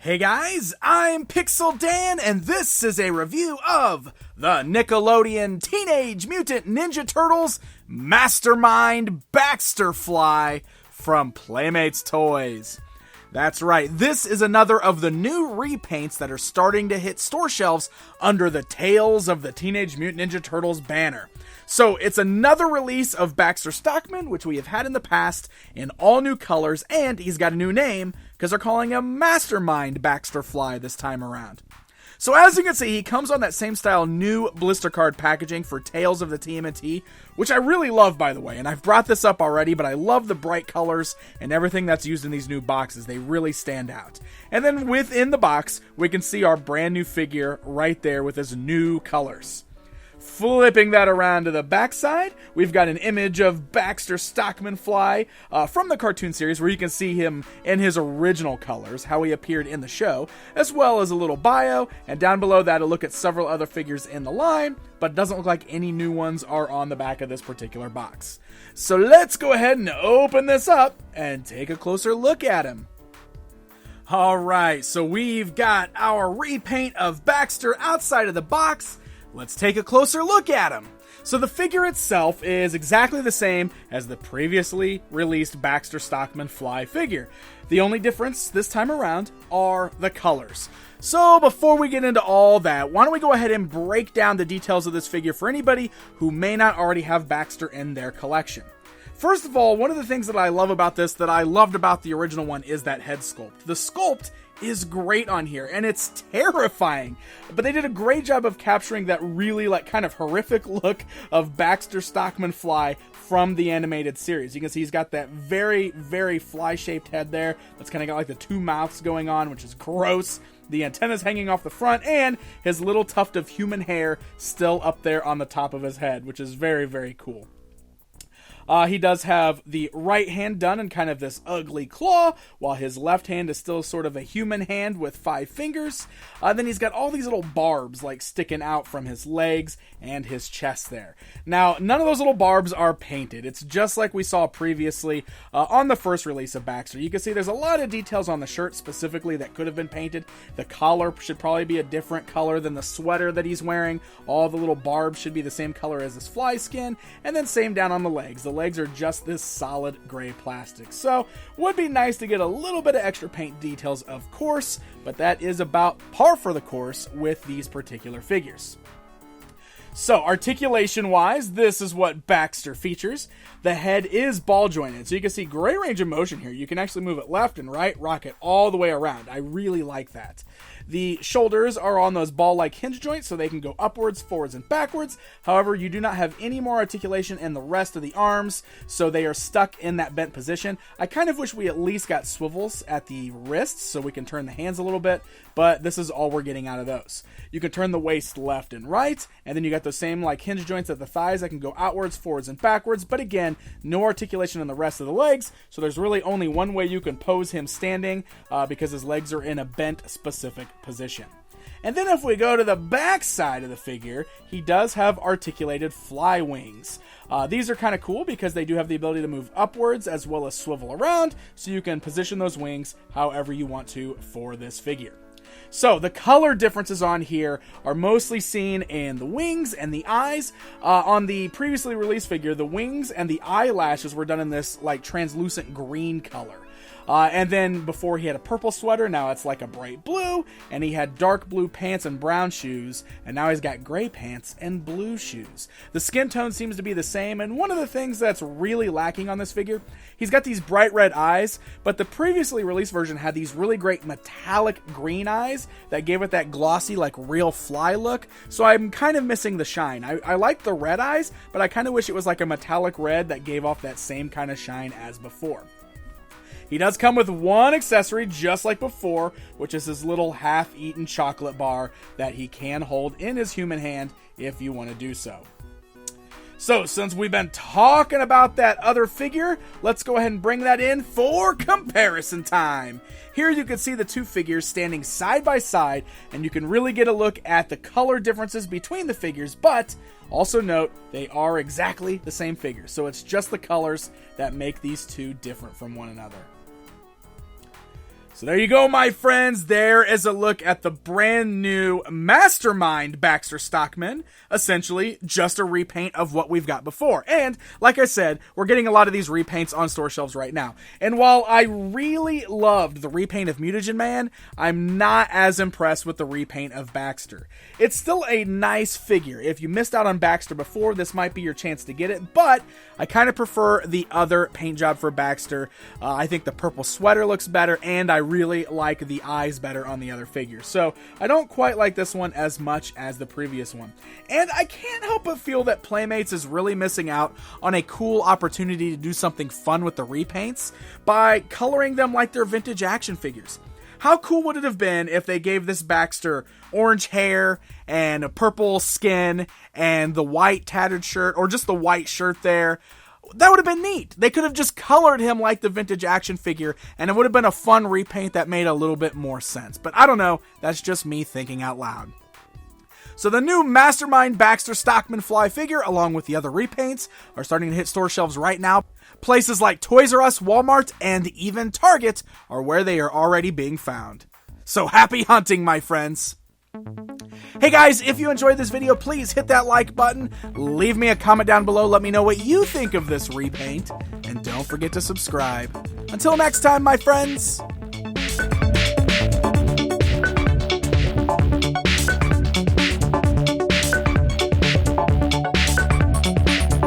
Hey guys, I'm Pixel Dan, and this is a review of the Nickelodeon Teenage Mutant Ninja Turtles Mastermind Baxter Fly from Playmates Toys. That's right, this is another of the new repaints that are starting to hit store shelves under the Tales of the Teenage Mutant Ninja Turtles banner. So it's another release of Baxter Stockman, which we have had in the past, in all new colors, and he's got a new name, because they're calling him Mastermind Baxter Fly this time around. So as you can see, he comes on that same style new blister card packaging for Tales of the TMNT, which I really love, by the way, and I've brought this up already, but I love the bright colors and everything that's used in these new boxes. They really stand out. And then within the box, we can see our brand new figure right there with his new colors. Flipping that around to the backside, we've got an image of Baxter Stockman Fly from the cartoon series, where you can see him in his original colors, how he appeared in the show, as well as a little bio, and down below that a look at several other figures in the line, but it doesn't look like any new ones are on the back of this particular box. So let's go ahead and open this up and take a closer look at him. Alright, so we've got our repaint of Baxter outside of the box. Let's take a closer look at him. So the figure itself is exactly the same as the previously released Baxter Stockman Fly figure. The only difference this time around are the colors. So before we get into all that, why don't we go ahead and break down the details of this figure for anybody who may not already have Baxter in their collection. First of all, one of the things that I love about this, that I loved about the original one, is that head sculpt. The sculpt is great on here, and it's terrifying, but they did a great job of capturing that really kind of horrific look of Baxter Stockman Fly from the animated series. You can see he's got that very, very fly-shaped head there that's kind of got like the two mouths going on, which is gross. The antenna's hanging off the front, and his little tuft of human hair still up there on the top of his head, which is very, very cool. He does have the right hand done in kind of this ugly claw, while his left hand is still sort of a human hand with 5 fingers. Then he's got all these little barbs sticking out from his legs and his chest there. Now, none of those little barbs are painted. It's just like we saw previously on the first release of Baxter. You can see there's a lot of details on the shirt specifically that could have been painted. The collar should probably be a different color than the sweater that he's wearing. All the little barbs should be the same color as his fly skin. And then same down on the legs. The legs are just this solid gray plastic. So, would be nice to get a little bit of extra paint details, of course, but that is about par for the course with these particular figures. So, articulation-wise, this is what Baxter features. The head is ball-jointed, so you can see great range of motion here. You can actually move it left and right, rock it all the way around. I really like that. The shoulders are on those ball-like hinge joints, so they can go upwards, forwards, and backwards. However, you do not have any more articulation in the rest of the arms, so they are stuck in that bent position. I kind of wish we at least got swivels at the wrists, so we can turn the hands a little bit, but this is all we're getting out of those. You can turn the waist left and right, and then you got those same hinge joints at the thighs that can go outwards, forwards, and backwards, but again, no articulation in the rest of the legs, so there's really only one way you can pose him standing, because his legs are in a bent specific position. And then if we go to the back side of the figure, he does have articulated fly wings. These are kind of cool because they do have the ability to move upwards as well as swivel around, so you can position those wings however you want to for this figure. So, the color differences on here are mostly seen in the wings and the eyes. On the previously released figure, the wings and the eyelashes were done in this translucent green color. And then before he had a purple sweater, now it's like a bright blue, and he had dark blue pants and brown shoes, and now he's got gray pants and blue shoes. The skin tone seems to be the same, and one of the things that's really lacking on this figure, he's got these bright red eyes, but the previously released version had these really great metallic green eyes that gave it that glossy, real fly look, so I'm kind of missing the shine. I like the red eyes, but I kind of wish it was like a metallic red that gave off that same kind of shine as before. He does come with one accessory, just like before, which is his little half-eaten chocolate bar that he can hold in his human hand if you want to do so. So, since we've been talking about that other figure, let's go ahead and bring that in for comparison time. Here you can see the two figures standing side by side, and you can really get a look at the color differences between the figures, but also note they are exactly the same figure, so it's just the colors that make these two different from one another. So there you go, my friends. There is a look at the brand new Mastermind Baxter Stockman. Essentially, just a repaint of what we've got before. And, like I said, we're getting a lot of these repaints on store shelves right now. And while I really loved the repaint of Mutagen Man, I'm not as impressed with the repaint of Baxter. It's still a nice figure. If you missed out on Baxter before, this might be your chance to get it. But I kind of prefer the other paint job for Baxter. I think the purple sweater looks better, and I really like the eyes better on the other figure. So I don't quite like this one as much as the previous one. And I can't help but feel that Playmates is really missing out on a cool opportunity to do something fun with the repaints by coloring them like they're vintage action figures. How cool would it have been if they gave this Baxter orange hair and a purple skin and the white tattered shirt, or just the white shirt there? That would have been neat. They could have just colored him like the vintage action figure, and it would have been a fun repaint that made a little bit more sense. But I don't know, that's just me thinking out loud. So the new Mastermind Baxter Stockman fly figure, along with the other repaints, are starting to hit store shelves right now. Places like Toys R Us, Walmart, and even Target are where they are already being found. So happy hunting, my friends! Hey guys, if you enjoyed this video, please hit that like button, leave me a comment down below, let me know what you think of this repaint, and don't forget to subscribe. Until next time, my friends!